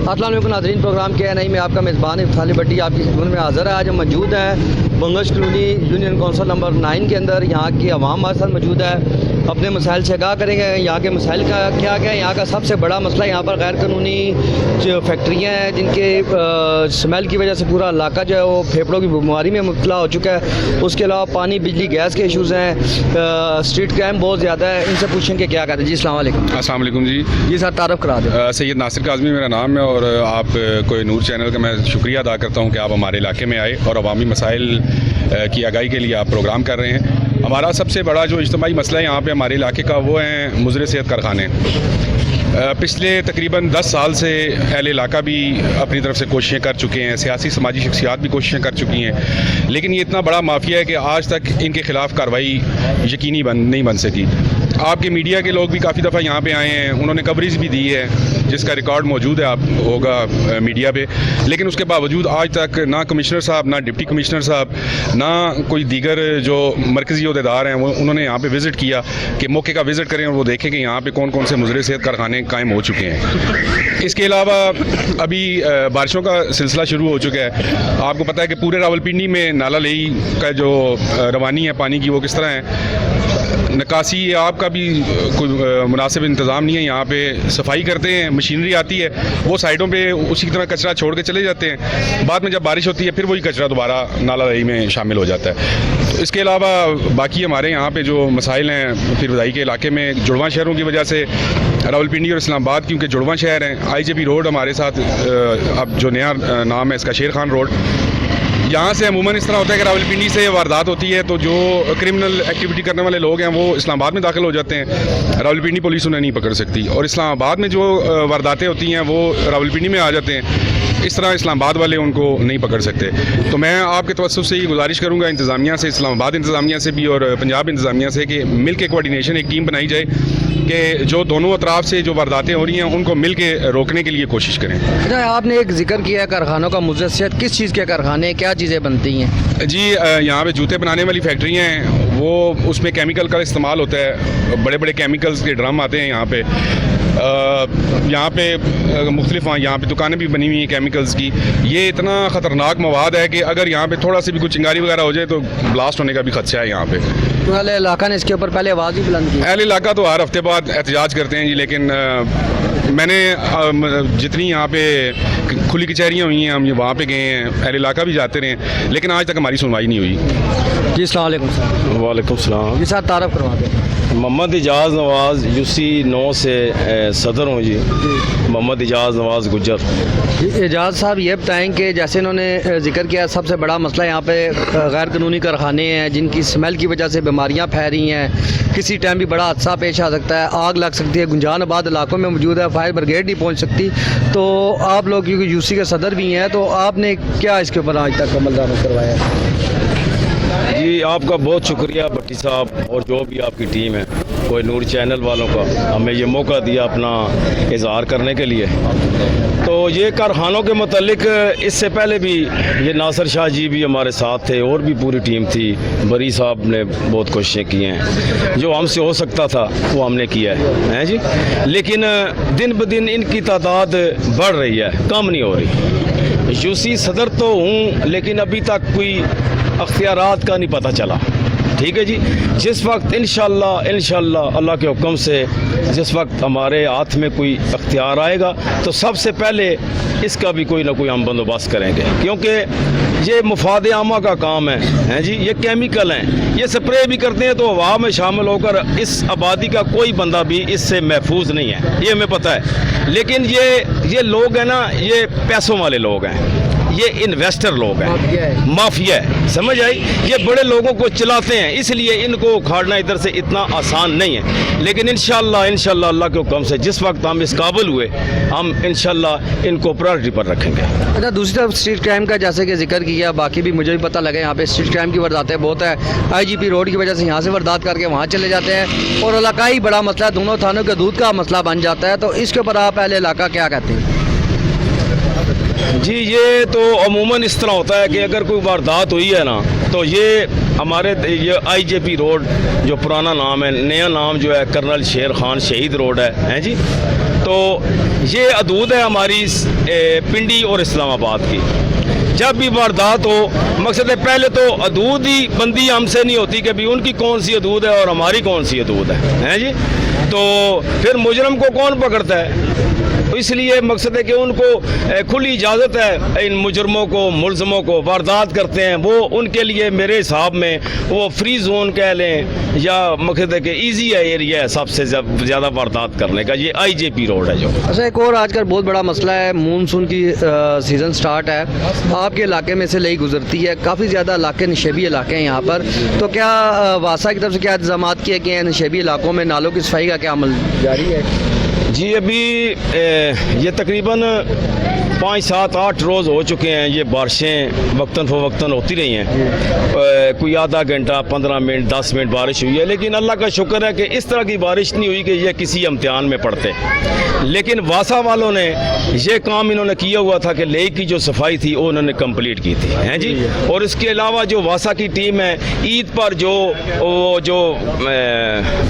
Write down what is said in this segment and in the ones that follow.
अस्सलाम वालेकुम नाज़रीन, प्रोग्राम क्या है नहीं, मैं आपका मेज़बान इफ्तार अली भट्टी आपकी खिदमत में हाज़िर है। आज हम मौजूद हैं Bangash colony union council number 9 के अंदर। यहाँ की आवाम हमारे साथ मौजूद है, अपने मसाइल से आगाह करेंगे। यहाँ के मसाइल का क्या क्या है। यहाँ का सबसे बड़ा मसला यहाँ पर गैर कानूनी जो फैक्ट्रियाँ हैं जिनके स्मेल की वजह से पूरा इलाका जो है वो फेफड़ों की बीमारी में मुब्तला हो चुका है। उसके अलावा पानी, बिजली, गैस के इशूज़ हैं, स्ट्रीट क्राइम बहुत ज़्यादा है। इनसे पूछें कि क्या कहते हैं। जी अस्सलाम वालेकुम। अस्सलाम वालेकुम जी। जी सर, तारफ़ करा दें। सैयद नासिर काज़मी मेरा नाम है और आप कोई नूर चैनल का मैं शुक्रिया अदा करता हूँ कि आप हमारे इलाके में आए और अवामी मसाइल की आगाही के लिए आप प्रोग्राम कर रहे हैं। हमारा सबसे बड़ा जो इज्तिमाई मसला है यहाँ पे हमारे इलाके का वो है मुज़र सेहत कारखाने। पिछले तकरीबन 10 साल से अहले इलाका भी अपनी तरफ से कोशिशें कर चुके हैं, सियासी समाजी शख्सियात भी कोशिशें कर चुकी हैं, लेकिन ये इतना बड़ा माफिया है कि आज तक इनके ख़िलाफ़ कार्रवाई यकीनी नहीं बन सकी। आपके मीडिया के लोग भी काफ़ी दफ़ा यहाँ पे आए हैं, उन्होंने कवरेज भी दी है जिसका रिकॉर्ड मौजूद है आप होगा मीडिया पे, लेकिन उसके बावजूद आज तक ना कमिश्नर साहब, ना डिप्टी कमिश्नर साहब, ना कोई दीगर जो मरकज़ी अहदेदार हैं वो उन्होंने यहाँ पे विज़िट किया कि मौके का विज़िट करें और वो देखें कि यहाँ पे कौन कौन से मुज़र सेहत कारखाने कायम हो चुके हैं। इसके अलावा अभी बारिशों का सिलसिला शुरू हो चुका है। आपको पता है कि पूरे रावलपिंडी में नाला लेई का जो रवानी है पानी की वो किस तरह है, निकासी आपका भी कोई मुनासिब इंतज़ाम नहीं है। यहाँ पे सफाई करते हैं, मशीनरी आती है, वो साइडों पे उसी तरह कचरा छोड़ के चले जाते हैं। बाद में जब बारिश होती है फिर वही कचरा दोबारा नाला रही में शामिल हो जाता है। तो इसके अलावा बाकी हमारे यहाँ पे जो मसाइल हैं फिर वदाई के इलाके में जुड़वा शहरों की वजह से रावलपिंडी और इस्लामाबाद क्योंकि जुड़वा शहर हैं, IJP रोड हमारे साथ अब जो नया नाम है इसका शेर खान रोड, यहाँ से अमूमन इस तरह होता है कि रावलपिंडी से वारदात होती है तो जो क्रिमिनल एक्टिविटी करने वाले लोग हैं वो इस्लामाबाद में दाखिल हो जाते हैं, रावलपिंडी पुलिस उन्हें नहीं पकड़ सकती, और इस्लामाबाद में जो वारदातें होती हैं वो रावलपिंडी में आ जाते हैं। इस तरह इस्लामाबाद वाले उनको नहीं पकड़ सकते। तो मैं आपके तवज्जुह से ये गुजारिश करूँगा इंतज़ामिया से, इस्लामाबाद इंतज़ामिया से भी और पंजाब इंतज़ामिया से कि मिल के कोऑर्डिनेशन एक टीम बनाई जाए कि जो दोनों अतराफ से जो वारदातें हो रही हैं उनको मिल के रोकने के लिए कोशिश करें। अच्छा, आपने एक जिक्र किया है कारखानों का, मुज़र सेहत किस चीज़ के कारखाने, क्या चीज़ें बनती हैं? जी, यहाँ पे जूते बनाने वाली फैक्ट्रियाँ हैं, वो उसमें केमिकल का इस्तेमाल होता है, बड़े बड़े केमिकल्स के ड्रम आते हैं यहाँ पे। यहाँ पे मुख्तलिफ यहाँ पे दुकानें भी बनी हुई हैं केमिकल्स की। ये इतना ख़तरनाक मवाद है कि अगर यहाँ पे थोड़ा सा भी कुछ चिंगारी वगैरह हो जाए तो ब्लास्ट होने का भी खदशा है यहाँ पे। तो अहले इलाका ने इसके ऊपर पहले आवाज़ भी बुलंद की। अहले इलाका तो हर हफ्ते बाद एहतजाज करते हैं जी, लेकिन मैंने जितनी यहाँ पे खुली कचहरियाँ हुई हैं हम वहाँ पे गए हैं, अहले इलाका भी जाते रहे, लेकिन आज तक हमारी सुनवाई नहीं हुई। जी अस्सलाम वालेकुम सर। वालेकुम सलाम। जी सर, तारफ़ करवा दें। मोहम्मद इजाज़ नवाज़ UC 9 से सदर हूँ जी। मोहम्मद इजाज़ नवाज़ गुजर। एजाज साहब ये बताएं कि जैसे इन्होंने जिक्र किया सबसे बड़ा मसला यहाँ पे गैर कानूनी कारखाने हैं जिनकी स्मेल की वजह से बीमारियाँ फैल रही हैं, किसी टाइम भी बड़ा हादसा पेश आ सकता है, आग लग सकती है, गुंजानाबाद इलाकों में मौजूद है, फायर ब्रिगेड नहीं पहुँच सकती। तो आप लोग क्योंकि UC के सदर भी हैं तो आपने क्या इसके ऊपर आज तक अमल दरामद करवाया है? जी आपका बहुत शुक्रिया भट्टी साहब और जो भी आपकी टीम है, कोई नूर चैनल वालों का हमें ये मौका दिया अपना इजहार करने के लिए। तो ये कारखानों के मतलब इससे पहले भी ये नासिर शाह जी भी हमारे साथ थे और भी पूरी टीम थी, बरी साहब ने बहुत कोशिशें की हैं, जो हमसे हो सकता था वो हमने किया है जी, लेकिन दिन ब दिन इनकी तादाद बढ़ रही है, कम नहीं हो रही। UC सदर तो हूँ लेकिन अभी तक कोई अख्तियारात का नहीं पता चला। ठीक है जी, जिस वक्त इंशाअल्लाह अल्लाह के हुक्म से जिस वक्त हमारे हाथ में कोई अख्तियार आएगा तो सबसे पहले इसका भी कोई ना कोई हम बंदोबस्त करेंगे, क्योंकि ये मुफाद आमा का काम है जी। ये केमिकल हैं, ये स्प्रे भी करते हैं तो हवा में शामिल होकर इस आबादी का कोई बंदा भी इससे महफूज नहीं है, ये हमें पता है। लेकिन ये लोग हैं ना, ये पैसों वाले लोग हैं, ये इन्वेस्टर लोग हैं, माफिया है, समझ आई। ये बड़े लोगों को चलाते हैं, इसलिए इनको उखाड़ना इधर से इतना आसान नहीं है। लेकिन इंशाअल्लाह अल्लाह के हुक्म से जिस वक्त हम इस काबिल हुए हम इंशाअल्लाह इनको प्रायोरिटी पर रखेंगे। अच्छा, दूसरी तरफ स्ट्रीट क्राइम का जैसे कि जिक्र किया, बाकी भी मुझे भी पता लगा यहाँ पे स्ट्रीट क्राइम की वारदातें बहुत है। IGP रोड की वजह से यहाँ से वारदात करके वहाँ चले जाते हैं और इलाकाई बड़ा मसला, दोनों थानों के दूध का मसला बन जाता है। तो इसके ऊपर आप अहले इलाका क्या कहते हैं? जी ये तो अमूमन इस तरह होता है कि अगर कोई वारदात हुई है ना तो ये हमारे ये IJP रोड जो पुराना नाम है, नया नाम जो है कर्नल शेर खान शहीद रोड है जी। तो ये हदूद है हमारी पिंडी और इस्लामाबाद की। जब भी वारदात हो, मकसद है पहले तो हदूद ही बंदी हमसे नहीं होती कि भी उनकी कौन सी हदूद है और हमारी कौन सी हदूद है जी। तो फिर मुजरम को कौन पकड़ता है? इसलिए मकसद है कि उनको खुली इजाज़त है इन मुजरमों को, मुलजमों को वारदात करते हैं वो, उनके लिए मेरे हिसाब में वो फ्री जोन कह लें या मकसद है कि ईजी है एरिया है सबसे ज़्यादा वारदात करने का, ये IJP रोड है जो। अच्छा, एक और आजकल बहुत बड़ा मसला है, मानसून की सीज़न स्टार्ट है, आपके इलाके में से लई गुजरती है, काफ़ी ज़्यादा इलाके नशेबी इलाके हैं यहाँ पर, तो क्या वासा की तरफ से क्या इंतजाम किए गए हैं नशेबी इलाकों में? नालों की सफाई का क्या अमल जारी है? जी अभी ये तकरीबन 5, 7, 8 रोज़ हो चुके हैं, ये बारिशें वक्तन फ़वक्तन होती रही हैं। कोई आधा घंटा, 15 मिनट, 10 मिनट बारिश हुई है, लेकिन अल्लाह का शुक्र है कि इस तरह की बारिश नहीं हुई कि ये किसी इम्तिहान में पड़ते। लेकिन वासा वालों ने ये काम इन्होंने किया हुआ था कि लेक की जो सफाई थी वो उन्होंने कंप्लीट की थी, हैं जी। और इसके अलावा जो वासा की टीम है, ईद पर जो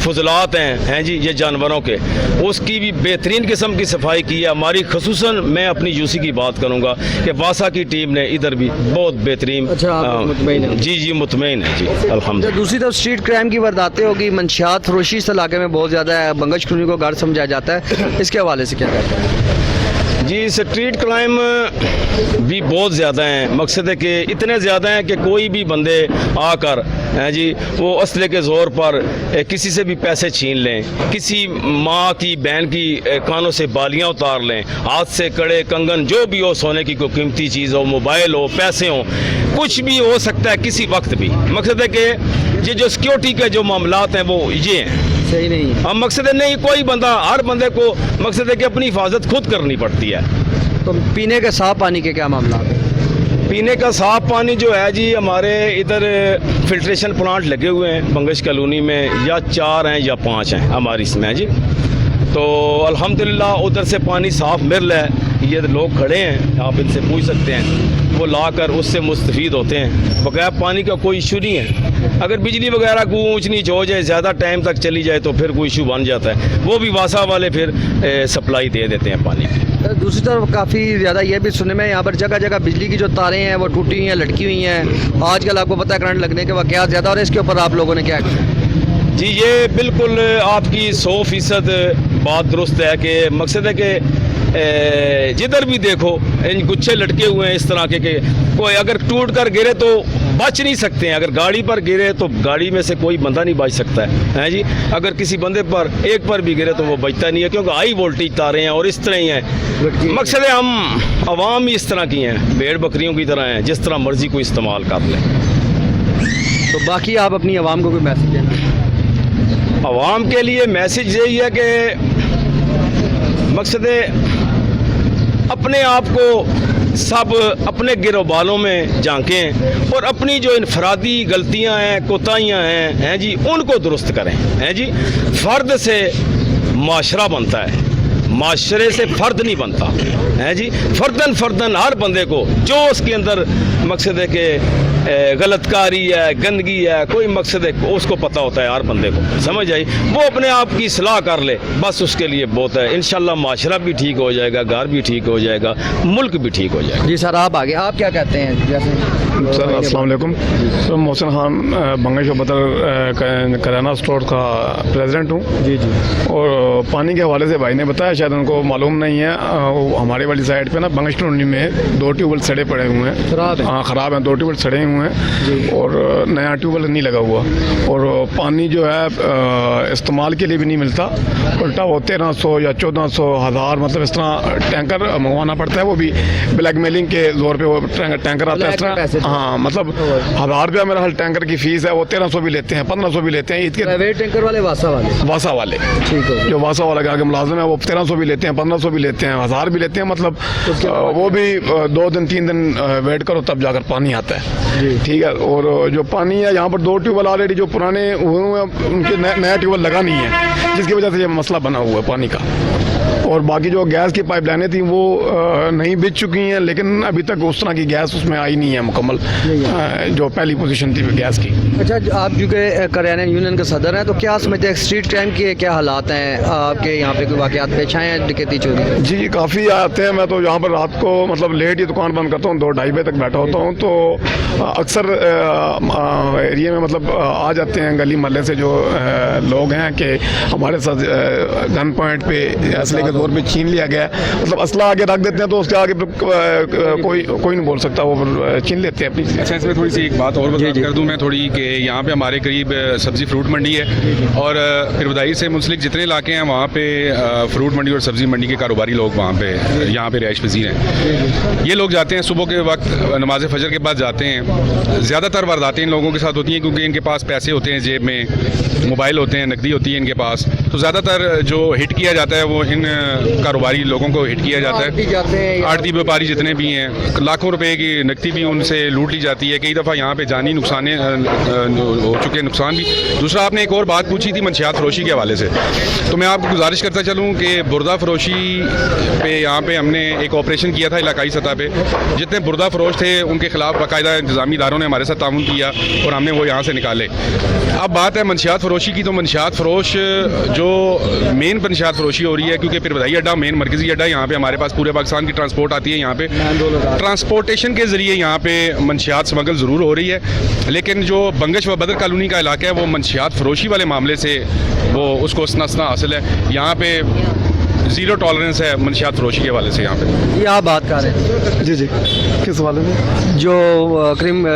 फजलात हैं जी, ये जानवरों के, उसकी भी बेहतरीन किस्म की सफाई की है हमारी। खसूसन मैं अपनी यूसी की बात करूंगा कि वासा की टीम ने इधर भी बहुत बेहतरीन। अच्छा, आप मुतमईन हैं? जी मुतमईन है जी, अल्हम्दुलिल्लाह। दूसरी तरफ स्ट्रीट क्राइम की वारदातें होगी, मंशियात फरोशी इस इलाके में बहुत ज़्यादा है, बंगश कॉलोनी को घर समझाया जाता है, इसके हवाले से क्या कहते हैं? जी स्ट्रीट क्राइम भी बहुत ज़्यादा हैं। मकसद है कि इतने ज़्यादा हैं कि कोई भी बंदे आकर हैं जी वो असले के ज़ोर पर किसी से भी पैसे छीन लें, किसी माँ की बहन की कानों से बालियाँ उतार लें, हाथ से कड़े कंगन जो भी हो, सोने की कोई कीमती चीज़ हो, मोबाइल हो, पैसे हो, कुछ भी हो सकता है किसी वक्त भी। मकसद है कि ये जो सिक्योरिटी के जो मामलात हैं वो ये हैं, सही नहीं है। हम मकसद है नहीं, कोई बंदा, हर बंदे को मकसद है कि अपनी हिफाजत खुद करनी पड़ती है। तो पीने के साफ पानी के क्या मामला है? पीने का साफ पानी जो है जी, हमारे इधर फिल्ट्रेशन प्लांट लगे हुए हैं बंगश कॉलोनी में, या 4 हैं या 5 हैं हमारी इसमें जी। तो अल्हम्दुलिल्लाह उधर से पानी साफ़ मिल रहा है, ये लोग खड़े हैं, आप इनसे पूछ सकते हैं, वो लाकर उससे मुस्तफ़ीद होते हैं। बगैर पानी का कोई इशू नहीं है। अगर बिजली वगैरह को ऊँच नीच हो जाए, ज़्यादा टाइम तक चली जाए तो फिर कोई इशू बन जाता है, वो भी वासा वाले फिर सप्लाई दे देते हैं पानी की। दूसरी तरफ काफ़ी ज़्यादा ये भी सुनने में यहाँ पर जगह जगह बिजली की जो तारें हैं वो टूटी हुई हैं, लटकी हुई हैं, आजकल आपको पता है करंट लगने के वाक़यात ज़्यादा, और इसके ऊपर आप लोगों ने क्या किया? जी ये बिल्कुल आपकी 100% बात दुरुस्त है कि मकसद है कि जिधर भी देखो इन गुच्छे लटके हुए हैं इस तरह के, कोई अगर टूट कर गिरे तो बच नहीं सकते हैं। अगर गाड़ी पर गिरे तो गाड़ी में से कोई बंदा नहीं बच सकता है जी। अगर किसी बंदे पर एक पर भी गिरे तो वो बचता नहीं है, क्योंकि हाई वोल्टेज तारे हैं और इस तरह ही हैं। मकसद है हम आवाम ही इस तरह की हैं, भेड़ बकरियों की तरह हैं, जिस तरह मर्जी को इस्तेमाल कर लें। तो बाकी आप अपनी आवाम को कोई मैसेज देना? आवाम के लिए मैसेज यही है कि मकसद है अपने आप को सब अपने गिरोबालों में झांकें और अपनी जो इनफरादी गलतियां हैं, कोताहियां हैं जी, उनको दुरुस्त करें, हैं जी। फ़र्द से माशरा बनता है, माशरे से फ़र्द नहीं बनता, है जी। फ़र्दन हर बंदे को जो उसके अंदर मकसद है कि गलतकारी है, गंदगी है, कोई मकसद है उसको पता होता है हर बंदे को, समझ आई, वो अपने आप की सलाह कर ले, बस उसके लिए बहुत है। इंशाल्लाह माशरा भी ठीक हो जाएगा, घर भी ठीक हो जाएगा, मुल्क भी ठीक हो जाएगा। जी सर, आप आगे आप क्या कहते हैं? जैसे सर अस्सलाम वालेकुम, सर मोहसिन खान बंगश बदर किराना स्टोर का प्रेसिडेंट हूँ जी। और पानी के हवाले से भाई ने बताया, शायद उनको मालूम नहीं है, हमारे वाली साइड पे ना बंगश कॉलोनी में 2 ट्यूबवेल सड़े पड़े हुए हैं, ख़राब हैं, 2 ट्यूबवेल सड़े हुए हैं और नया ट्यूबवेल नहीं लगा हुआ, और पानी जो है इस्तेमाल के लिए भी नहीं मिलता, उल्टा वो 1300 या 1400 हज़ार मतलब इस तरह टैंकर मंगवाना पड़ता है, वो भी ब्लैकमेलिंग के जोर पे वो टैंकर आता है इस तरह। हाँ, मतलब 1000 रुपया मेरा हाल टैंकर की फीस है, वो 1300 भी लेते हैं, 1500 भी लेते हैं। ईद के प्राइवेट टैंकर वाले वासा वाले ठीक है, जो वासा वाला आगे मुलाजिम है वो 1300 भी लेते हैं, 1500 भी लेते हैं, 1000 भी लेते हैं, मतलब वो भी 2 दिन 3 दिन वेट करो तब जाकर पानी आता है, ठीक है। और जो पानी है यहाँ पर 2 ट्यूबवेल ऑलरेडी जो पुराने हुए हैं उनके नया ट्यूबवेल लगा नहीं है, जिसकी वजह से ये मसला बना हुआ है पानी का। और बाकी जो गैस की पाइपलाइनें थी वो नहीं बिछ चुकी हैं, लेकिन अभी तक उस तरह की गैस उसमें आई नहीं है मुकम्मल ओवरऑल जो पहली पोजीशन थी गैस की। अच्छा, आप चूँकि करियाना यूनियन के सदर हैं, तो क्या समझते हैं स्ट्रीट क्राइम के क्या हालात हैं आपके यहाँ पे? कोई वाक़यात पेश आए हैं डकैती चोरी? जी काफ़ी आते हैं। मैं तो यहाँ पर रात को मतलब लेट ही दुकान बंद करता हूँ, 2-2:30 बजे तक बैठा होता हूँ, तो अक्सर एरिया में मतलब आ जाते हैं गली मोहल्ले से जो लोग हैं कि हमारे साथ गन पॉइंट पे असले के दौर पे छीन लिया गया, मतलब असला आगे रख देते हैं तो उसके आगे कोई नहीं बोल सकता, वो छीन लेते हैं अपनी। अच्छा, इसमें थोड़ी सी एक बात और बता कर दूं मैं थोड़ी, कि यहाँ पे हमारे करीब सब्ज़ी फ्रूट मंडी है और फिर बदाई से मुंसलिक जितने इलाके हैं वहाँ पे फ्रूट मंडी और सब्ज़ी मंडी के कारोबारी लोग वहाँ पे यहाँ पे रिहाइश पजीर हैं। ये लोग जाते हैं सुबह के वक्त नमाज फजर के बाद जाते हैं। ज़्यादातर वारदातें इन लोगों के साथ होती हैं क्योंकि इनके पास पैसे होते हैं, जेब में मोबाइल होते हैं, नकदी होती है इनके पास, तो ज़्यादातर जो हिट किया जाता है वो इन कारोबारी लोगों को हिट किया जाता है। आड़ती व्यापारी जितने भी हैं, लाखों रुपए की नकदी भी उनसे लूट ली जाती है। कई दफ़ा यहाँ पे जानी नुकसान हो चुके नुकसान भी। दूसरा, आपने एक और बात पूछी थी मंशियात फरोशी के हवाले से, तो मैं आपको गुजारिश करता चलूँ कि बुरदा फरोशी पे यहाँ पे हमने एक ऑपरेशन किया था इलाकाई सतह पे। जितने बुरदा फरोश थे उनके खिलाफ बाकायदा इंतजामी इदारों ने हमारे साथ ताउन किया और हमने वो यहाँ से निकाले। अब बात है मंशियात फरोशी की, तो मंशियात फरोश जो मेन मंशियात फरोशी हो रही है, क्योंकि पिरबधाई अड्डा मेन मरकज़ी अड्डा, यहाँ पे हमारे पास पूरे पाकिस्तान की ट्रांसपोर्ट आती है। यहाँ पे ट्रांसपोर्टेशन के ज़रिए यहाँ पे मंशियात स्मगल ज़रूर हो रही है, लेकिन जो बंगश व बदर कॉलोनी का इलाका है वो मंशियात फरोशी वाले मामले से वो उसको सना हासिल है। यहाँ पे ज़ीरो टॉलरेंस है मंशियात फरोशी के हवाले से। यहाँ पे ये आप बात कर रहे हैं? जी जी, किस वाले में? जो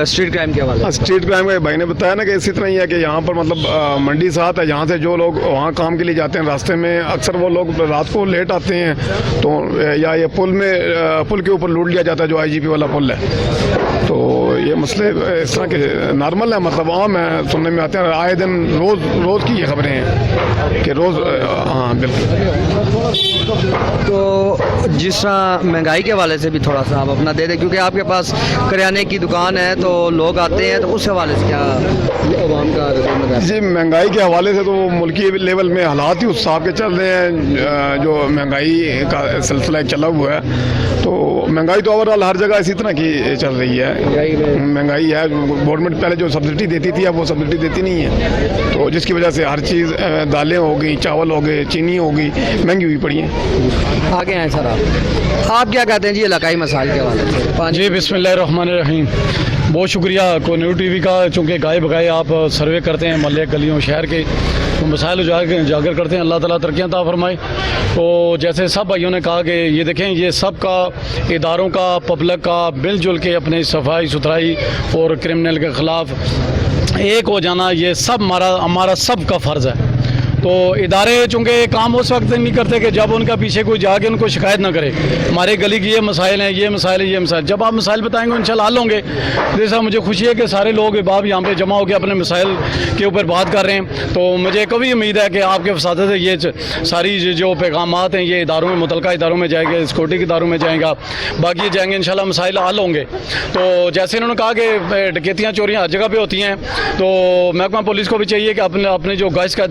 स्ट्रीट क्राइम के हवाले? स्ट्रीट क्राइम का भाई ने बताया ना कि इसी तरह ही है कि यहाँ पर मतलब मंडी साथ है, यहाँ से जो लोग वहाँ काम के लिए जाते हैं रास्ते में अक्सर वो लोग रात को लेट आते हैं, तो या ये पुल के ऊपर लूट लिया जाता है जो IGP वाला पुल है। तो ये मसले इस तरह के नॉर्मल है, मतलब आम है, सुनने में आते हैं आए दिन, रोज़ की ये खबरें हैं कि रोज़। हाँ बिल्कुल। तो जिस तरह महंगाई के हवाले से भी थोड़ा सा आप अपना दे दें, क्योंकि आपके पास करियाने की दुकान है तो लोग आते हैं, तो उस हवाले से क्या अवाम का रद्द? जी महंगाई के हवाले से तो मुल्की लेवल में हालात ही उस हिसाब के चल रहे हैं, जो महंगाई का सिलसिला चला हुआ है, तो महंगाई तो ओवरऑल हर जगह इसी तरह की चल रही है। महंगाई है, गवर्नमेंट पहले जो सब्सिडी देती थी अब वो सब्सिडी देती नहीं है, तो जिसकी वजह से हर चीज़ दालें हो गई, चावल हो गए, चीनी हो गई, महंगी हुई पड़ी है। आगे हैं सर आप क्या कहते हैं जी इलाकाई मसाइल के हवाले से? जी बिस्मिल्लाहिर्रहमानिर्रहीम, बहुत शुक्रिया कोन्यू TV का, चूँकि गाय बगाए आप सर्वे करते हैं मोहल्ले गलियों शहर के, तो मसाइल उजागर करते हैं। अल्लाह ताला तरक्कियां अता फरमाए। तो जैसे सब भाइयों ने कहा कि ये देखें, ये सब का इदारों का, पब्लिक का मिलजुल के अपने सफाई सुथराई और क्रिमिनल के ख़िलाफ़ एक हो जाना, ये सब हमारा सब का फ़र्ज़ है। तो इदारे चूँकि काम उस वक्त नहीं करते कि जब उनका पीछे कोई जाके उनको शिकायत ना करे, हमारे गली की ये मसाइल हैं, ये मसाइल है, ये मसाइल। जब आप मसाइल बताएंगे इंशाल्लाह हल होंगे। जैसा मुझे खुशी है कि सारे लोग बाब यहाँ पे जमा होकर अपने मसाइल के ऊपर बात कर रहे हैं, तो मुझे कभी उम्मीद है कि आपके फसाद से ये सारी जो पैगामात हैं ये इदारों में, मुतलका इदारों में जाएंगे, सिक्योरिटी के इदारों में जाएगा, बाकी ये जाएंगे, इंशाल्लाह मसाइल हल होंगे। तो जैसे इन्होंने कहा कि डकैतियाँ चोरियाँ हर जगह पर होती हैं, तो महकमा पुलिस को भी चाहिए कि अपने जो गैस का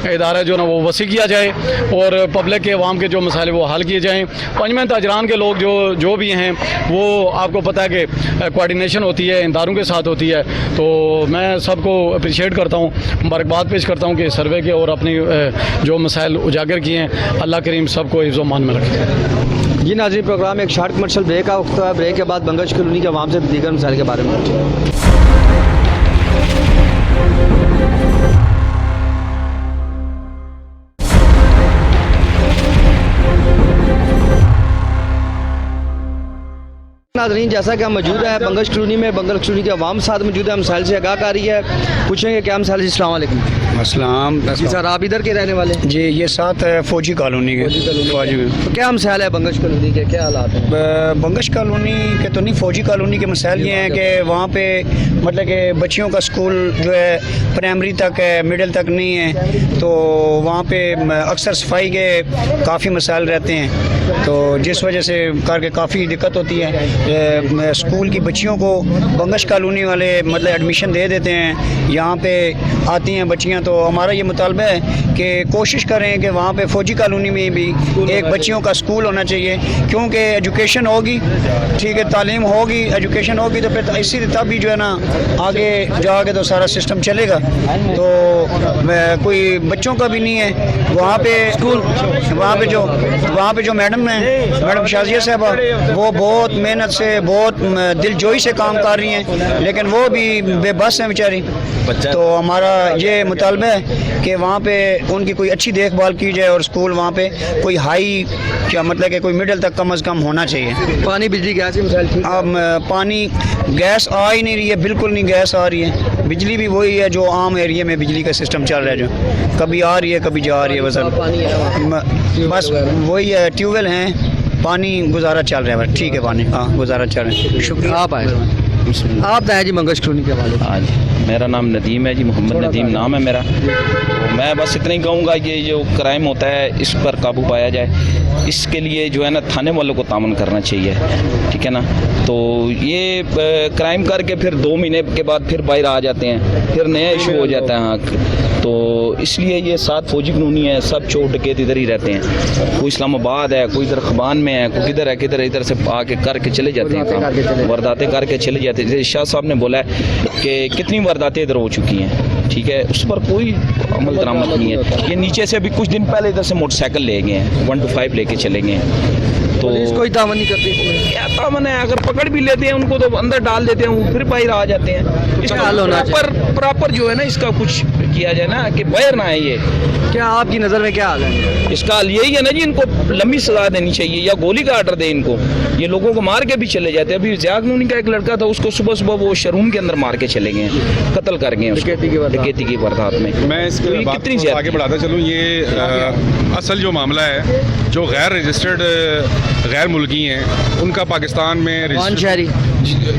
इदारा जो ना वो वसी किया जाए और पब्लिक के अवाम के जो मसाइल वो हल किए जाएँ। पंजमन ताजरान के लोग जो भी हैं वो आपको पता है कि कोऑर्डिनेशन होती है इदारों के साथ होती है। तो मैं सबको अप्रिशिएट करता हूँ, मुबारकबाद पेश करता हूँ कि सर्वे के और अपनी जो मसाइल उजागर किए हैं, अल्लाह करीम सबको इज़्ज़ो मान में रखे। जी नाज़रीन, प्रोग्राम एक शार्ट कमर्शियल ब्रेक का वक्त है। ब्रेक के बाद बंगश कॉलोनी के अवाम से दीगर मसाइल के बारे में। नाज़रीन, जैसा कि हम मौजूद है बंगश कॉलोनी में, बंगश कॉलोनी के अवाम साथ मौजूद है, मसाइल से आगाह कर रही है, पूछेंगे क्या मसाइल है। अस्सलाम वालेकुम। अस्सलाम। जी सर, आप इधर के रहने वाले? जी ये साथ है फौजी कॉलोनी के। तो क्या मसाइल है बंगश कॉलोनी के, क्या हालात हैं? बंगश कॉलोनी के तो नहीं, फौजी कॉलोनी के मसाइल ये हैं कि वहाँ पे मतलब कि बच्चियों का स्कूल जो है प्राइमरी तक है, मिडिल तक नहीं है, तो वहाँ पे अक्सर सफाई के काफ़ी मसाइल रहते हैं, तो जिस वजह से करके काफ़ी दिक्कत होती है। स्कूल की बच्चियों को बंगश कॉलोनी वाले मतलब एडमिशन दे देते हैं, यहाँ पे आती हैं बच्चियाँ, तो हमारा ये मुतालबा है कि कोशिश करें कि वहाँ पे फ़ौजी कॉलोनी में भी एक बच्चियों का स्कूल होना चाहिए, क्योंकि एजुकेशन होगी, ठीक है, तालीम होगी, एजुकेशन होगी तो फिर इसी तब भी जो है ना आगे जाके तो सारा सिस्टम चलेगा। तो कोई बच्चों का भी नहीं है वहाँ पे स्कूल, वहाँ पे जो मैडम हैं, मैडम शाजिया साहबा, वो बहुत मेहनत से, बहुत दिलजोई से काम कर रही हैं, लेकिन वो भी बेबस हैं बेचारी। तो हमारा ये मुतालबा है कि वहाँ पे उनकी कोई अच्छी देखभाल की जाए और स्कूल वहाँ पे कोई हाई, क्या मतलब कि कोई मिडिल तक कम से कम होना चाहिए। पानी, बिजली, गैस की मसाइल ठीक? अब पानी, गैस आ ही नहीं रही है, बिल्कुल नहीं गैस आ रही है। बिजली भी वही है जो आम एरिया में बिजली का सिस्टम चल रहा है, जो कभी आ रही है कभी जा रही है, बस वही है। ट्यूबवेल हैं, पानी गुजारा चल रहा है, बस ठीक है, पानी हाँ गुजारा चल रहा है। शुक्रिया। आप आए, आप बताएं जी मंगश कॉलोनी के हवाले से। हाँ जी, मेरा नाम नदीम है जी, मोहम्मद नदीम नाम है मेरा। तो मैं बस इतना ही कहूँगा, ये जो क्राइम होता है इस पर काबू पाया जाए, इसके लिए जो है ना थाने वालों को तामन करना चाहिए, ठीक है ना। तो ये क्राइम करके फिर 2 महीने के बाद फिर बाहर आ जाते हैं, फिर नया इशू हो जाता है। हाँ, तो इसलिए ये 7 फौजी कानूनी है, सब चोर डकैत इधर ही रहते हैं। कोई इस्लामाबाद है, कोई इधर खबान में है, कोई किधर है, किधर इधर से आके करके चले जाते हैं, वारदातें करके चले जाते हैं। जैसे शाह साहब ने बोला है कि कितनी वारदातें इधर हो चुकी हैं, ठीक है, उस पर कोई अमल दरामद नहीं है। ये नीचे से अभी कुछ दिन पहले इधर से मोटरसाइकिल ले गए हैं, 125 लेके चले गए हैं। तो कोई दामन नहीं करती इसमें? क्या दामन है, अगर पकड़ भी लेते हैं उनको तो अंदर डाल देते हैं, वो फिर बाहर आ जाते हैं। इसका प्रॉपर जो है ना, इसका कुछ किया जाए ना कि बाहर ना आए ये। क्या आपकी नज़र में क्या हाल है? इसका हाल यही है ना जी, इनको लंबी सजा देनी चाहिए या गोली का आर्डर दे इनको। ये लोगों को मार के भी चले जाते हैं। अभी ज़िया कानूनी का एक लड़का था, उसको सुबह सुबह वो शोरूम के अंदर मार के चले गए, कत्ल कर गए डकैती की वारदात में। मैं इस बात को आगे बढ़ाता चलूँ, ये असल जो मामला है, जो गैर रजिस्टर्ड गैर मुल्की हैं उनका पाकिस्तान में शहरी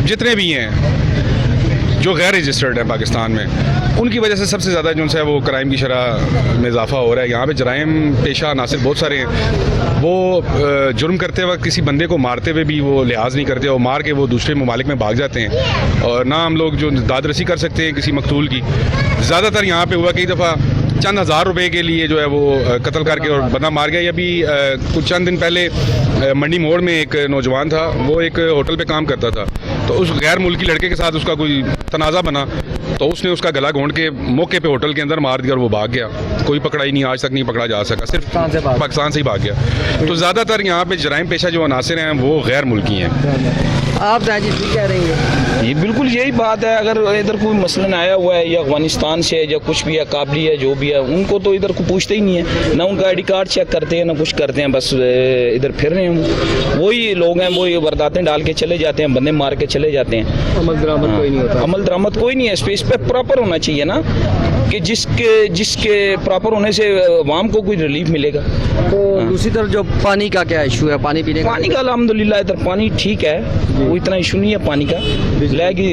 जितने भी हैं जो गैर रजिस्टर्ड है पाकिस्तान में, उनकी वजह से सबसे ज़्यादा जो है वो क्राइम की शरह में इजाफा हो रहा है। यहाँ पे जराइम पेशा नासिर बहुत सारे हैं, वो जुर्म करते वक्त किसी बंदे को मारते हुए भी वो लिहाज नहीं करते और मार के वो दूसरे ममालिक में भाग जाते हैं। और ना हम लोग जो दादरसी कर सकते हैं किसी मकतूल की। ज़्यादातर यहाँ पे हुआ कई दफ़ा चंद हज़ार रुपए के लिए जो है वो कत्ल करके और बंदा मार गया। अभी कुछ चंद दिन पहले मंडी मोड़ में एक नौजवान था, वो एक होटल पे काम करता था, तो उस गैर मुल्की लड़के के साथ उसका कोई तनाज़ा बना, तो उसने उसका गला घोंट के मौके पे होटल के अंदर मार दिया और वो भाग गया। कोई पकड़ा ही नहीं, आज तक नहीं पकड़ा जा सका, सिर्फ पाकिस्तान से ही भाग गया। तो ज़्यादातर यहाँ पे जराइम पेशा जो अनासिर हैं वो गैर मुल्की हैं। आप जी ठीक कह रहे हैं, ये बिल्कुल यही बात है। अगर इधर कोई मसलन आया हुआ है या अफगानिस्तान से या कुछ भी है, काबली है, जो भी है, उनको तो इधर को पूछते ही नहीं है, ना उनका ID कार्ड चेक करते हैं, ना कुछ करते हैं, बस इधर फिर रहे हैं। वही लोग हैं, वही वारदातें डाल के चले जाते हैं, बंदे मार के चले जाते हैं। अमल दरामद कोई नहीं होता। अमल दरामद कोई नहीं है। स्पेस पे प्रॉपर होना चाहिए ना, कि जिसके प्रॉपर होने से आवाम को कोई रिलीफ मिलेगा। तो दूसरी तरफ जो पानी का क्या इशू है, पानी पीने का? पानी का अल्हम्दुलिल्लाह इधर पानी ठीक है, वो इतना इशू नहीं है पानी का। लैगी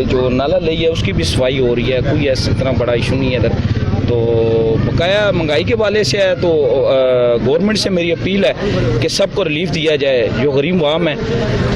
जो नाला ले है उसकी भी सफाई हो रही है, कोई ऐसा इतना बड़ा इशू नहीं है इधर। तो बकाया महंगाई के वाले से है, तो गवर्नमेंट से मेरी अपील है कि सबको रिलीफ दिया जाए। जो गरीब आवाम है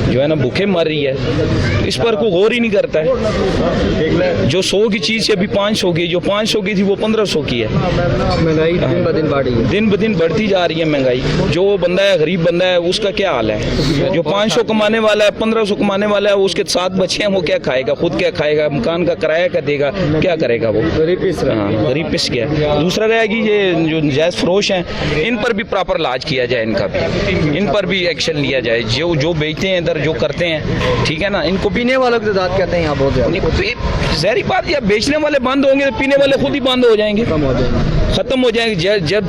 जो है ना भूखे मर रही है, इस पर कोई गौर ही नहीं करता है। जो 100 की चीज़ अभी 500 की, जो 500 की थी वो 1500 की है। महंगाई दिन ब दिन बढ़ रही है, दिन ब दिन बढ़ती जा रही है महंगाई। जो बंदा है गरीब बंदा है, उसका क्या हाल है? जो 500 कमाने वाला है, 1500 कमाने वाला है, उसके 7 बच्चे हैं, वो क्या खाएगा? खुद क्या खाएगा? मकान का किराया क्या देगा? क्या करेगा वो? गरीब पिस गया। दूसरा रहा कि ये जो नजायज़ फरोश हैं, इन पर भी प्रॉपर इलाज किया जाए, इनका भी, इन पर भी एक्शन लिया जाए। जो बेचते हैं इधर, जो करते हैं, ठीक है ना, इनको पीने वालों की तादाद कहते हैं यहाँ बहुत ज़्यादा। ज़ाहिर बात, या बेचने वाले बंद होंगे तो पीने वाले खुद ही बंद हो जाएंगे, ख़त्म हो जाएंगे। जब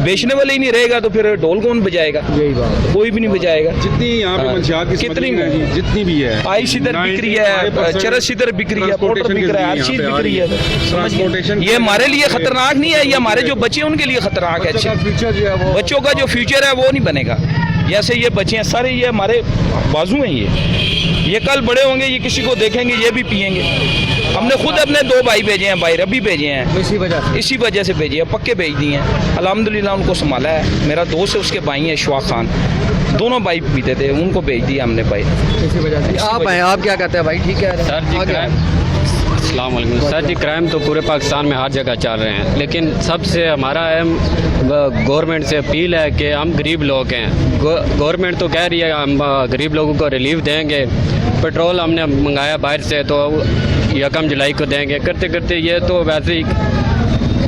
बेचने वाले ही नहीं रहेगा तो फिर ढोल कौन बजाएगा? यही बात, कोई भी नहीं बजाएगा। जितनी यहाँ पे मंशियात की कितनी जितनी भी है, आइस इधर बिक रही है, चरस इधर बिक रही है, पाउडर बिक रहा है, हर चीज़ बिक रही है। ट्रांसपोर्टेशन ये हमारे लिए खतरनाक नहीं है, ये हमारे जो बच्चे उनके लिए खतरनाक है। बच्चों का जो फ्यूचर है वो नहीं बनेगा। जैसे ये बच्चे हैं सारे, ये हमारे बाजू हैं, ये कल बड़े होंगे, ये किसी को देखेंगे, ये भी पिएंगे। हमने खुद अपने 2 भाई भेजे हैं, भाई रबी भेजे हैं, इसी वजह से भेजे हैं, पक्के भेज दिए हैं। अल्हम्दुलिल्लाह उनको संभाला है। मेरा दोस्त है, उसके भाई हैं शवाक खान, दोनों भाई पीते थे, उनको भेज दिया हमने भाई, इसी वजह से। आप हैं, आप क्या कहते हैं भाई? ठीक है सर जी, अस्सलाम वालेकुम सर जी। क्राइम तो पूरे पाकिस्तान में हर जगह चल रहे हैं, लेकिन सबसे हमारा अहम गवर्नमेंट से अपील है कि हम गरीब लोग हैं। गवर्नमेंट तो कह रही है हम गरीब लोगों को रिलीफ देंगे, पेट्रोल हमने मंगाया बाहर से तो 1 जुलाई को देंगे, करते करते ये तो वैसे ही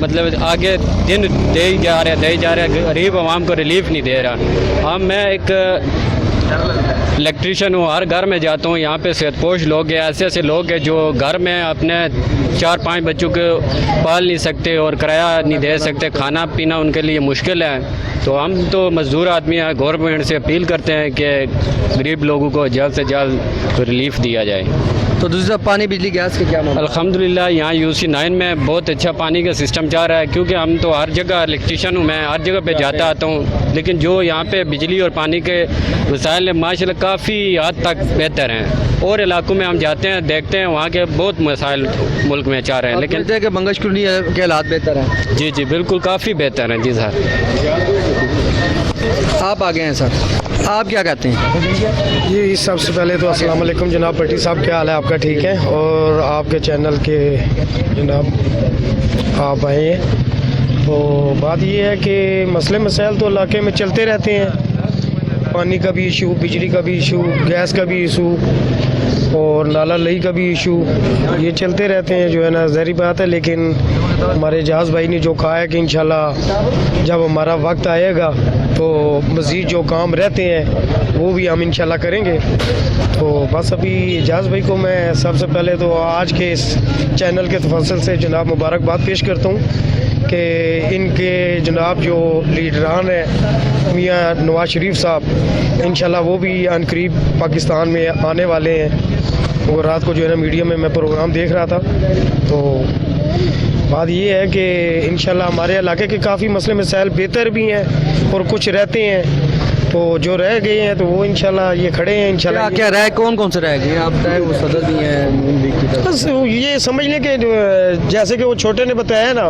मतलब आगे दिन दे ही जा रहे हैं, गरीब आवाम को रिलीफ नहीं दे रहा। मैं एक इलेक्ट्रीशियन हूँ, हर घर में जाता हूँ, यहाँ पे सेहतपोश लोग हैं, ऐसे ऐसे लोग हैं जो घर में अपने 4-5 बच्चों को पाल नहीं सकते और किराया नहीं दे सकते, खाना पीना उनके लिए मुश्किल है। तो हम तो मज़दूर आदमी हैं, गवर्नमेंट से अपील करते हैं कि गरीब लोगों को जल्द से जल्द रिलीफ दिया जाए। तो दूसरा पानी बिजली गैस के क्या मामला? अल्हम्दुलिल्लाह यहाँ UC 9 में बहुत अच्छा पानी का सिस्टम चल रहा है, क्योंकि हम तो हर जगह इलेक्ट्रीशियन हूँ, मैं हर जगह पे जाता आता हूँ, लेकिन जो यहाँ पे बिजली और पानी के वसाइल माशाल्लाह काफ़ी हद तक बेहतर हैं। और इलाकों में हम जाते हैं, देखते हैं, वहाँ के बहुत मसाइल मुल्क में चाह रहे हैं, लेकिन कि बंगश कॉलोनी के हालात बेहतर हैं। जी जी बिल्कुल काफ़ी बेहतर हैं जी सर। आप आ गए हैं सर, आप क्या कहते हैं? जी सबसे पहले तो अस्सलाम वालेकुम जनाब भट्टी साहब, क्या हाल है आपका? ठीक है। और आपके चैनल के जनाब आप आए हैं, तो बात ये है कि मसले मसाइल तो इलाके में चलते रहते हैं, पानी का भी इशू, बिजली का भी इशू, गैस का भी इशू और नाला लई का भी इशू, ये चलते रहते हैं जो है ना, ज़ाहिर बात है। लेकिन हमारे जहाज़ भाई ने जो कहा है कि इंशाल्लाह जब हमारा वक्त आएगा तो मज़ीद जो काम रहते हैं वो भी हम इंशाल्लाह करेंगे। तो बस अभी जहाज़ भाई को मैं सबसे पहले तो आज के इस चैनल के तफसल से जनाब मुबारकबाद पेश करता हूँ कि इनके जनाब जो लीडरान हैं मियाँ नवाज शरीफ साहब, इंशाल्लाह वो भी अनकरीब पाकिस्तान में आने वाले हैं। वो रात को जो है ना मीडिया में मैं प्रोग्राम देख रहा था, तो बात ये है कि इंशाल्लाह हमारे इलाके के काफ़ी मसले मसाइल बेहतर भी हैं और कुछ रहते हैं, तो जो रह गए हैं तो वो इंशाल्लाह ये खड़े हैं इंशाल्लाह। क्या रह कौन कौन से रह गए? आप बताएं, वो सदर भी हैं नून लीग की तरफ। बस ये समझ लें कि जैसे कि वो छोटे ने बताया ना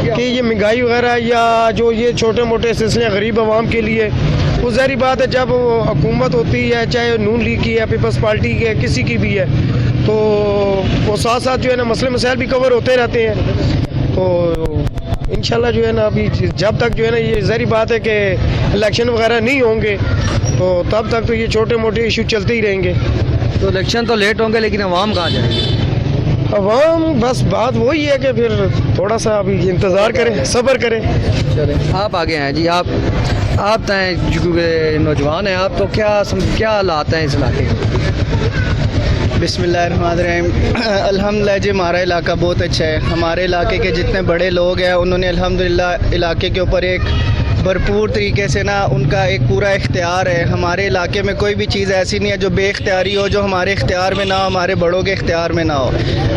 कि ये महंगाई वगैरह या जो ये छोटे मोटे सिलसिले गरीब आवाम के लिए, वो ज़ाहिर बात है जब हुकूमत होती है, चाहे नून लीग की है, पीपल्स पार्टी की है, किसी की भी है, तो वो साथ साथ जो है ना मसले मसाइल भी कवर होते रहते हैं। तो इंशाल्लाह जो है ना अभी जब तक जो है ना ये ज़ाहिर बात है कि इलेक्शन वगैरह नहीं होंगे तो तब तक तो ये छोटे मोटे इशू चलते ही रहेंगे। तो इलेक्शन तो लेट होंगे, लेकिन अवाम कहाँ जाएंगे? अवाम बस बात वही है कि फिर थोड़ा सा अभी इंतज़ार करें, सब्र करें। चलें, आप आगे हैं जी। आप नौजवान हैं आप, तो क्या हालात हैं इस इलाके के? बिस्मिल्लाहिर्रहमानिर्रहीम। अल्हम्दुलिल्लाह जी हमारा इलाका बहुत अच्छा है। हमारे इलाके के जितने बड़े लोग हैं उन्होंने अल्हम्दुलिल्लाह इलाके के ऊपर एक भरपूर तरीके से ना उनका एक पूरा इख्तियार है। हमारे इलाके में कोई भी चीज़ ऐसी नहीं है जो बेख्तियारी हो, जो हमारे इख्तियार में ना हो, हमारे बड़ों के इख्तियार में ना हो।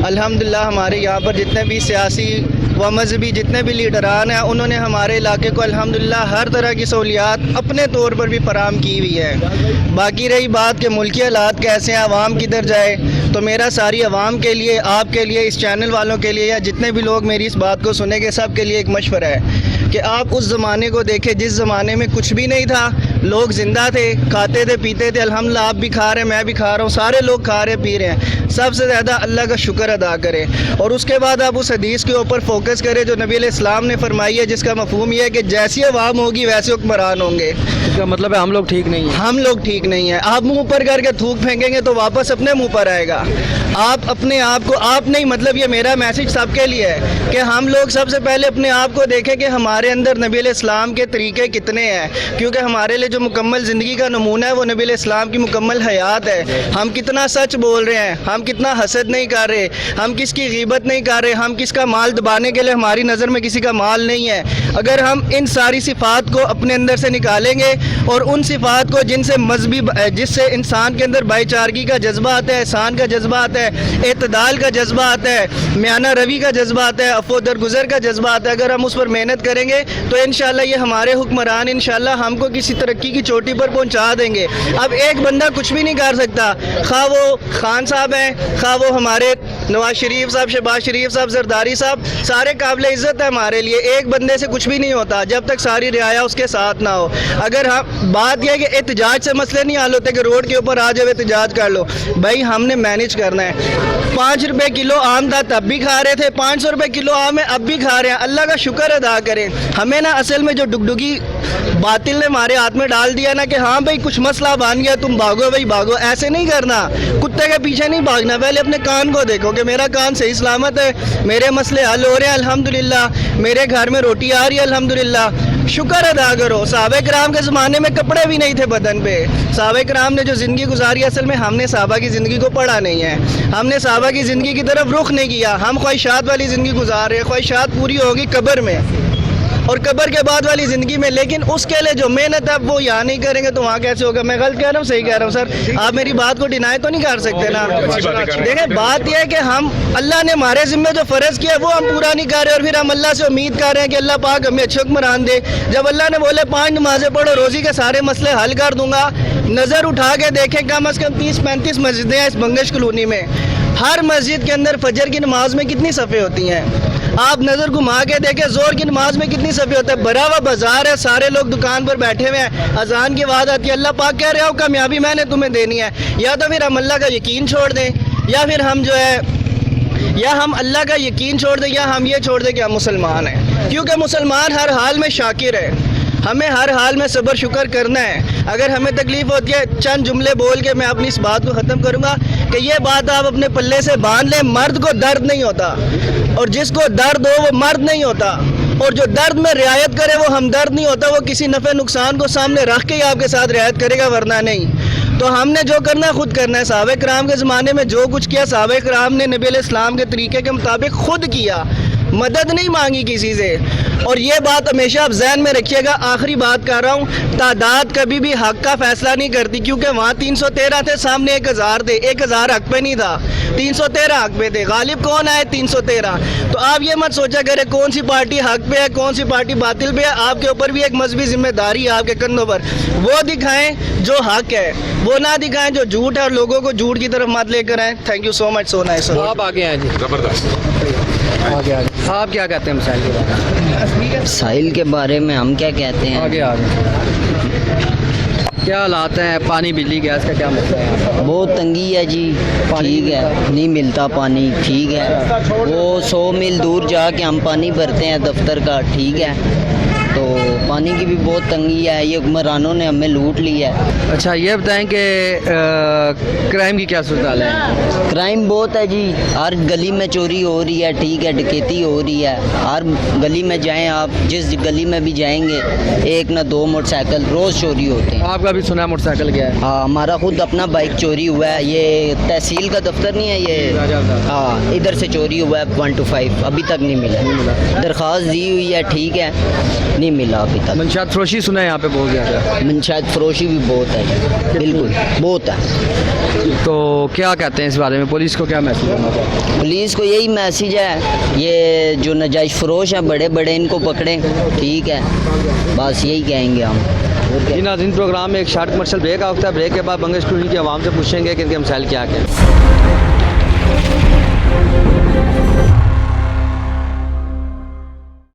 अल्हम्दुलिल्लाह हमारे यहाँ पर जितने भी सियासी व मजहबी जितने भी लीडरान हैं उन्होंने हमारे इलाके को अल्हम्दुलिल्लाह हर तरह की सहूलियात अपने तौर पर भी फराहम की हुई है। बाकी रही बात कि मुल्की हालात कैसे हैं, आवाम किधर जाए, तो मेरा सारी आवाम के लिए, आपके लिए, इस चैनल वालों के लिए या जितने भी लोग मेरी इस बात को सुनेंगे सब के लिए एक मशवरा है कि आप उस ज़माने को देखें जिस ज़माने में कुछ भी नहीं था, लोग ज़िंदा थे, खाते थे, पीते थे। अल्हम्दुलिल्लाह आप भी खा रहे हैं, मैं भी खा रहा हूँ, सारे लोग खा रहे पी रहे हैं। सबसे ज़्यादा अल्लाह का शुक्र अदा करें और उसके बाद आप उस हदीस के ऊपर फोकस करें जो नबी अलैहिस्सलाम ने फरमाई है, जिसका मफहूम यह है कि जैसी आवाम होगी वैसे हुक्मरान होंगे। इसका मतलब है हम लोग ठीक नहीं हैं। हम लोग ठीक नहीं हैं। आप मुंह पर करके थूक फेंकेंगे तो वापस अपने मुंह पर आएगा। आप अपने आप को, आप नहीं, मतलब ये मेरा मैसेज सबके लिए है कि हम लोग सबसे पहले अपने आप को देखें कि हमारे अंदर नबी अलैहिस्सलाम के तरीके कितने हैं, क्योंकि हमारे लिए जो मुकम्मल ज़िंदगी का नमूना है वो नबी अलैहिस्सलाम की मुकम्मल हयात है। हम कितना सच बोल रहे हैं, हम कितना हसद नहीं कर रहे, हम किसकी गीबत नहीं कर रहे, हम किसका माल दबाने के लिए हमारी नज़र में किसी का माल नहीं है। अगर हम इन सारी सिफ़ात को अपने अंदर से निकालेंगे और उन सिफ़ात को जिनसे मजहबी, जिससे इंसान के अंदर भाईचारगी का जज्बा आता है, एहसान का जज्बा आता है, एतदाल का जज्बा आता है, म्याना रवी का जज्बा आता है, अफ़ो दरगुज़र का जज्बा आता है, अगर हम उस पर मेहनत करेंगे तो इंशाल्लाह ये हमारे हुक्मरान इंशाल्लाह हमको किसी तरक्की की चोटी पर पहुंचा देंगे। अब एक बंदा कुछ भी नहीं कर सकता, खा वो खान साहब हैं, खा वो हमारे नवाज शरीफ साहब, शहबाज शरीफ साहब, जरदारी साहब, सारे काबिल इज़्ज़त है हमारे लिए। एक बंदे से कुछ भी नहीं होता जब तक सारी रियाया उसके साथ ना हो। अगर हम बात यह है कि एहतजाज से मसले नहीं हल होते कि रोड के ऊपर आ जाओ एहतजाज कर लो, भाई हमने मैनेज करना है। 5 रुपए किलो आम था तब भी खा रहे थे, 500 रुपए किलो आम है अब भी खा रहे हैं। अल्लाह का शुक्र अदा करें। हमें ना असल में जो डुगडुगी बातिल ने हमारे हाथ में डाल दिया ना कि हाँ भाई कुछ मसला बन गया तुम भागो भाई भागो, ऐसे नहीं करना। कुत्ते के पीछे नहीं भागना, पहले अपने कान को देखो कि मेरा कान सही सलामत है, मेरे मसले हल हो रहे हैं अल्हम्दुलिल्लाह, मेरे घर में रोटी आ रही है अल्हम्दुलिल्लाह, शुक्र अदा करो। सहाबा किराम के ज़माने में कपड़े भी नहीं थे बदन पे। सहाबा किराम ने जो ज़िंदगी गुजारी, असल में हमने सहाबा की ज़िंदगी को पढ़ा नहीं है, हमने सहाबा की ज़िंदगी की तरफ रुख नहीं किया। हम ख्वाहिशात वाली ज़िंदगी गुजार रहे हैं। ख्वाहिशात पूरी होगी कब्र में और कब्र के बाद वाली ज़िंदगी में, लेकिन उसके लिए जो मेहनत है वो यहाँ नहीं करेंगे तो वहाँ कैसे होगा। मैं गलत कह रहा हूँ सही कह रहा हूँ सर? आप मेरी बात को डिनाई तो नहीं कर सकते ना। देखें बात यह है कि हम अल्लाह ने हमारे ज़िम्मे जो फ़र्ज़ किया वो हम पूरा नहीं कर रहे और फिर हम अल्लाह से उम्मीद कर रहे हैं कि अल्लाह पाक हमें अच्छे हुक्मरान दे। जब अल्लाह ने बोले 5 नमाज़ें पढ़ो रोज़ी के सारे मसले हल कर दूंगा, नज़र उठा के देखें कम अज़ कम 30-35 मस्जिदें हैं इस बंगश कॉलोनी में। हर मस्जिद के अंदर फजर की नमाज में कितनी सफ़े होती हैं? आप नज़र घुमा के देखें ज़ोर की नमाज में कितनी सफ़े होता है। भरा हुआ बाजार है, सारे लोग दुकान पर बैठे हुए हैं, अजान की आवाज़ आती है। अल्लाह पाक कह रहे हो कामयाबी मैंने तुम्हें देनी है। या तो फिर हम अल्लाह का यकीन छोड़ दें या फिर हम जो है या हम अल्लाह का यकीन छोड़ दें या हम ये छोड़ दें कि हम मुसलमान हैं, क्योंकि मुसलमान हर हाल में शाकिर है। हमें हर हाल में सब्र शुक्र करना है। अगर हमें तकलीफ़ होती है, चंद जुमले बोल के मैं अपनी इस बात को ख़त्म करूँगा कि ये बात आप अपने पल्ले से बांध लें, मर्द को दर्द नहीं होता और जिसको दर्द हो वो मर्द नहीं होता, और जो दर्द में रियायत करे वो हमदर्द नहीं होता। वो किसी नफ़े नुकसान को सामने रख के ही आपके साथ रियायत करेगा, वरना नहीं। तो हमने जो करना है खुद करना है। सहाबा किराम के ज़माने में जो कुछ किया सहाबा किराम ने नबी अलैहिस्सलाम के तरीके के मुताबिक खुद किया, मदद नहीं मांगी किसी से। और ये बात हमेशा आप जहन में रखिएगा। आखिरी बात कर रहा हूँ, तादाद कभी भी हक का फैसला नहीं करती, क्योंकि वहाँ 313 थे, सामने 1000 थे। 1000 हक पे नहीं था, 313 हक पे थे। गालिब कौन आए? 313। तो आप ये मत सोचा करें कौन सी पार्टी हक पे है कौन सी पार्टी बातिल पे है। आपके ऊपर भी एक मजहबी जिम्मेदारी है आपके कंधों पर। वो दिखाएं जो हक है, वो ना दिखाएं जो झूठ है, और लोगों को झूठ की तरफ मत लेकर आए। Thank you so much. So nice. आप आगे हैं जी, आगे आप क्या कहते हैं मसाइल के बारे में? साहिल के बारे में हम क्या कहते हैं? आगे क्या हालात हैं? पानी बिजली गैस का क्या मसला है? बहुत तंगी है जी, ठीक है, नहीं मिलता पानी, ठीक है। वो 100 मील दूर जाके हम पानी भरते हैं दफ्तर का, ठीक है। तो पानी की भी बहुत तंगी है, ये हुक्मरानों ने हमें लूट लिया है। अच्छा ये बताएं कि क्राइम की क्या सूरत हाल है? क्राइम बहुत है जी, हर गली में चोरी हो रही है, ठीक है, डकैती हो रही है। हर गली में जाएं आप, जिस गली में भी जाएंगे 1 ना 2 मोटरसाइकिल रोज़ चोरी होते हैं। आपका भी सुना मोटरसाइकिल गया है? हाँ, हमारा खुद अपना बाइक चोरी हुआ है। ये तहसील का दफ्तर नहीं है ये, हाँ, इधर से चोरी हुआ है 1 to 5, अभी तक नहीं मिला। दरख्वास्त दी हुई है, ठीक है, नहीं मिला अभी तक। मंशात फरोशी सुना है यहाँ पे बहुत ज़्यादा? मंशात फरोशी भी बहुत है, बिल्कुल बहुत है। तो क्या कहते हैं इस बारे में? पुलिस को क्या मैसेज देना चाहते हैं? पुलिस को यही मैसेज है, ये जो नाजायज़ फरोश हैं बड़े बड़े इनको पकड़ें, ठीक है, बस यही कहेंगे हम। जी नाज़रीन, प्रोग्राम में एक शार्ट कमर्शियल ब्रेक आ होता है। ब्रेक के बाद बंगश कॉलोनी की आवाम से पूछेंगे कि इनके मसाइल क्या क्या हैं।